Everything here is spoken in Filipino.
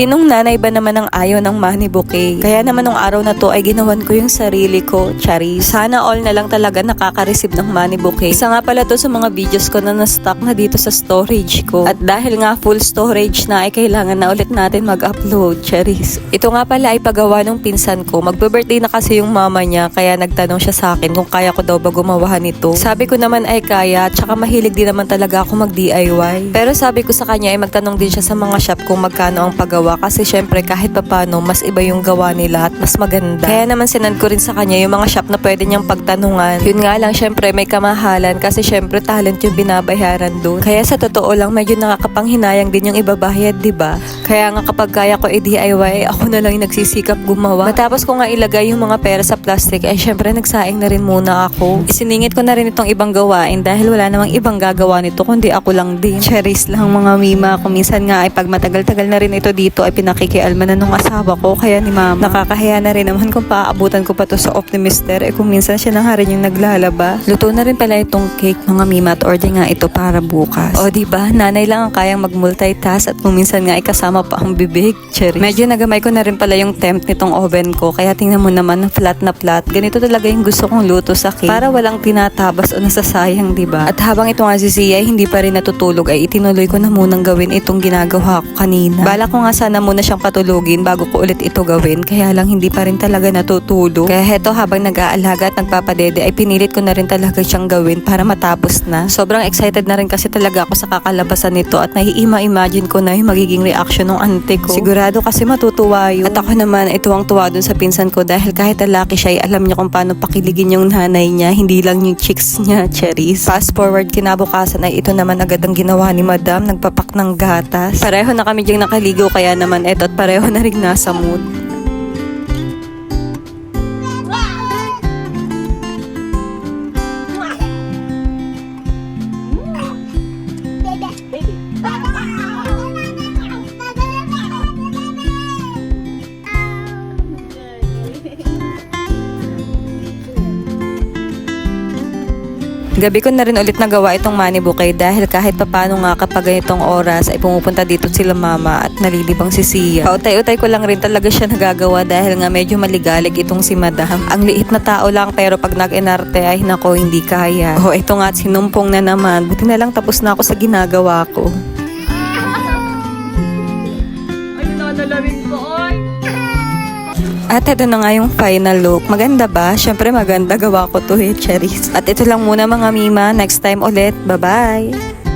Sinong nanay ba naman ang ayaw ng money bouquet? Kaya naman nung araw na to ay ginawan ko yung sarili ko, charis. Sana all na lang talaga nakaka-receive ng money bouquet. Isa nga pala to sa mga videos ko na na-stock na dito sa storage ko. At dahil nga full storage na ay kailangan na ulit natin mag-upload, charis. Ito nga pala ay pagawa ng pinsan ko. Magbe-birthday na kasi yung mama niya kaya nagtanong siya sa akin kung kaya ko daw ba gumawa nito. Sabi ko naman ay kaya, tsaka mahilig din naman talaga ako mag-DIY. Pero sabi ko sa kanya ay magtanong din siya sa mga shop kung magkano ang paggawa kasi syempre kahit papano mas iba yung gawa nila at mas maganda. Kaya naman sinend ko rin sa kanya yung mga shop na pwede niyang pagtanungan. Yun nga lang syempre may kamahalan kasi syempre talent yung binabayaran doon. Kaya sa totoo lang medyo nakakapanghinayang din yung ibabayad, diba? Kaya nga kapag kaya ko i-DIY ako na lang yung nagsisikap gumawa. Matapos ko nga ilagay yung mga pera sa plastic ay syempre nagsaing na rin muna ako. Isiningit ko na rin itong ibang gawain dahil wala namang ibang gagawa nito kundi ako lang din. Cherries lang mga mima. Kung minsan nga ay pag matagal-tagal na rin ito dito ay pinakikialma na nung asawa ko kaya ni mama. Nakakahiya na rin naman kung paaabutan ko pa to sa Optimister kung minsan siya na nga rin yung naglalaba. Luto na rin pala itong cake mga mima at order nga ito para bukas. O diba, nanay lang ang kayang mag-multitask at kung minsan nga ay kasama pa ang bibig. Cherries. Medyo nagamay ko na rin pala yung temp nitong oven ko kaya tingnan mo naman flat na flat. Ganito talaga yung gusto kong luto sa cake para walang tinatabas o nasasayang, diba? At habang ito nga si Zia hindi pa rin natutulog ay itinuloy ko na munang gawin itong ginagawa ko kanina. Bala ko nga sana muna siyang patulugin bago ko ulit ito gawin kaya lang hindi pa rin talaga natutulog. Kaya heto habang nag-aalaga at nagpapadede ay pinilit ko na rin talaga siyang gawin para matapos na. Sobrang excited na rin kasi talaga ako sa kakalabasan nito at naiima-imagine ko na yung magiging reaction ng auntie ko. Sigurado kasi matutuwa yun. At ako naman ay tuwang-tuwa dun sa pinsan ko dahil kahit lalaki siya ay alam niya kung paano pakiligin yung nanay niya, hindi lang yung chicks niya, cherries. Fast forward kinabukasan ay ito naman agad ang ginawa ni madam, nagpapak ng gatas. Pareho na kami diyang nakaligo kaya naman eto at pareho na rin nasa mood. Gabi ko na rin ulit nagawa itong money bouquet dahil kahit papano nga kapag ganitong oras ay pumupunta dito sila mama at nalilibang si Sia. Pautay-utay ko lang rin talaga siya nagagawa dahil nga medyo maligalig itong si madam. Ang liit na tao lang pero pag nag-enarte ay nako hindi kaya. Oh, ito nga sinumpong na naman. Buti na lang tapos na ako sa ginagawa ko. Ay, nalalamig ko, oy! At ito na nga yung final look. Maganda ba? Syempre maganda. Gawa ko to cherries. At ito lang muna mga mima. Next time ulit. Bye-bye!